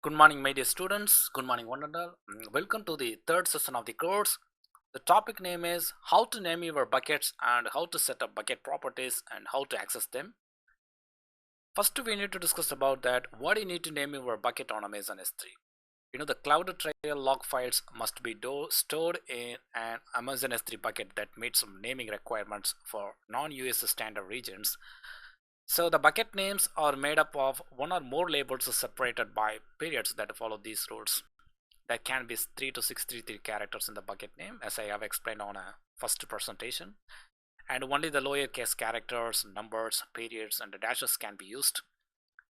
Good morning, my dear students. Good morning, one and all. Welcome to the third session of the course. The topic name is how to name your buckets and how to set up bucket properties and how to access them. First, we need to discuss about that. What do you need to name your bucket on Amazon S3? The cloud trail log files must be stored in an Amazon S3 bucket that meets some naming requirements for non-US standard regions. So the bucket names are made up of one or more labels separated by periods that follow these rules. There can be 3 to 633 characters in the bucket name, as I have explained on a first presentation, and only the lowercase characters, numbers, periods, and the dashes can be used.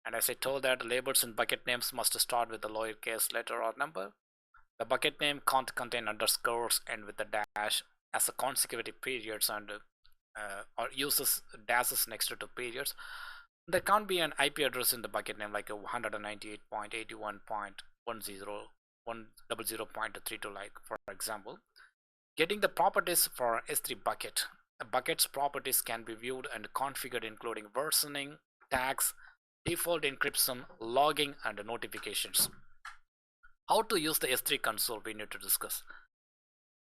And as I told that labels in bucket names must start with the lowercase letter or number. The bucket name can't contain underscores and with the dash as a consecutive periods and or uses dashes next to periods. There can't be an IP address in the bucket name like a 198.81.10.100.32, like for example. Getting the properties for S3 bucket. A bucket's properties can be viewed and configured including versioning, tags, default encryption, logging, and notifications. How to use the S3 console we need to discuss.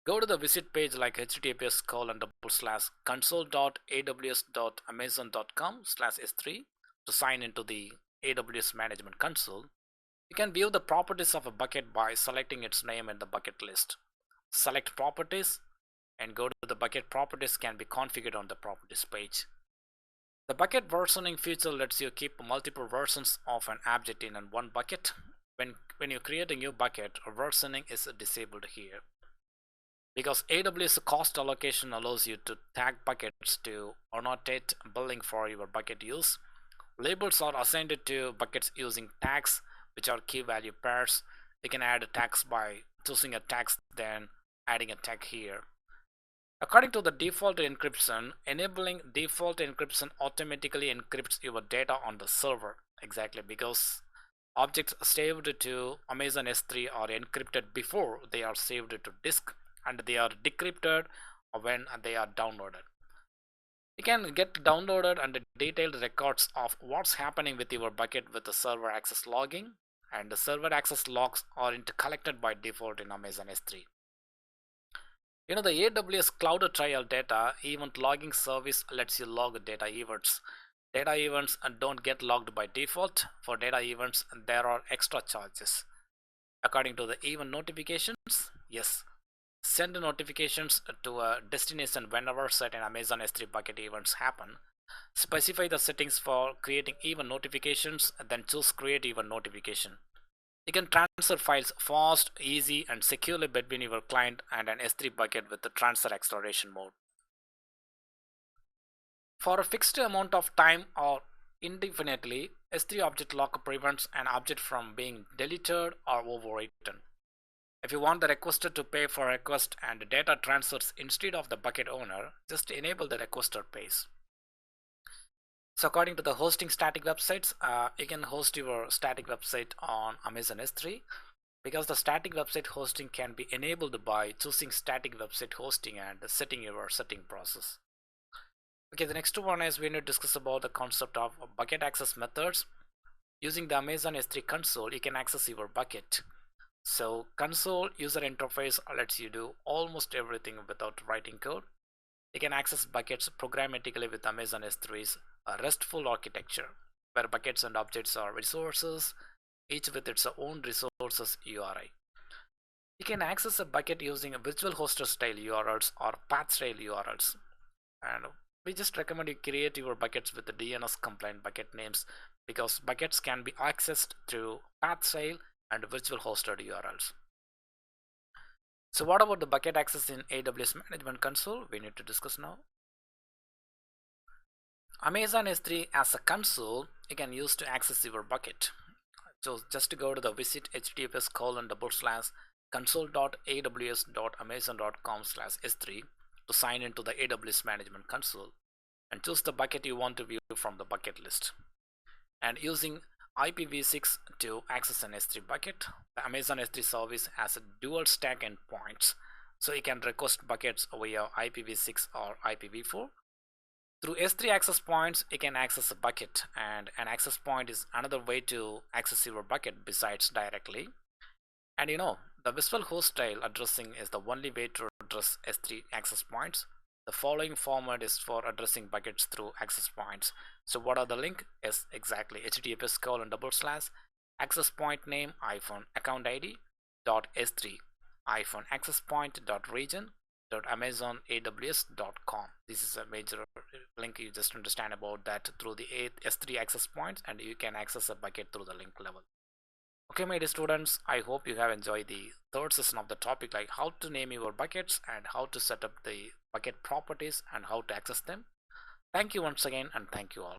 Go to the visit page like https://console.aws.amazon.com/s3 to sign into the AWS management console. You can view the properties of a bucket by selecting its name in the bucket list. Select properties and go to the bucket properties can be configured on the properties page. The bucket versioning feature lets you keep multiple versions of an object in one bucket. When you create a new bucket, versioning is disabled here. Because AWS cost allocation allows you to tag buckets to annotate billing for your bucket use. Labels are assigned to buckets using tags, which are key value pairs. You can add tags by choosing a tag, then adding a tag here. According to the default encryption, enabling default encryption automatically encrypts your data on the server. Exactly, because objects saved to Amazon S3 are encrypted before they are saved to disk, and they are decrypted when they are downloaded. You can get downloaded and detailed records of what's happening with your bucket with the server access logging, and the server access logs are collected by default in Amazon S3. The AWS Cloud Trial Data Event Logging Service lets you log data events. Data events don't get logged by default. For data events, there are extra charges. According to the event notifications, yes, send notifications to a destination whenever certain Amazon S3 bucket events happen. Specify the settings for creating event notifications, then choose create event notification. You can transfer files fast, easy, and securely between your client and an S3 bucket with the transfer acceleration mode. For a fixed amount of time or indefinitely, S3 object lock prevents an object from being deleted or overwritten. If you want the requester to pay for request and data transfers instead of the bucket owner, just enable the requester pays. So according to the hosting static websites, you can host your static website on Amazon S3 because the static website hosting can be enabled by choosing static website hosting and setting your setting process. Okay, the next one is we need to discuss about the concept of bucket access methods. Using the Amazon S3 console, you can access your bucket. So console user interface lets you do almost everything without writing code. You can access buckets programmatically with Amazon S3's RESTful architecture, where buckets and objects are resources, each with its own resources URI. You can access a bucket using a virtual hoster style URLs or path style URLs. And we just recommend you create your buckets with the DNS compliant bucket names because buckets can be accessed through path style and virtual hosted URLs. So what about the bucket access in AWS Management Console? We need to discuss now. Amazon S3 as a console you can use to access your bucket. So just to go to the visit https://console.aws.amazon.com/s3 to sign into the AWS Management Console and choose the bucket you want to view from the bucket list. And using IPv6 to access an S3 bucket, the Amazon S3 service has a dual stack endpoints, so you can request buckets via IPv6 or IPv4. Through S3 access points, you can access a bucket, and an access point is another way to access your bucket besides directly. And the visual host style addressing is the only way to address S3 access points. The following format is for addressing buckets through access points. So what are the link? Is exactly https:// access point name account id dot s3 access point dot region dot amazon aws.com. This is a major link. You just understand about that through the S3 access points, and you can access a bucket through the link level. Okay, my dear students, I hope you have enjoyed the third session of the topic, like how to name your buckets and how to set up the bucket properties and how to access them. Thank you once again, and thank you all.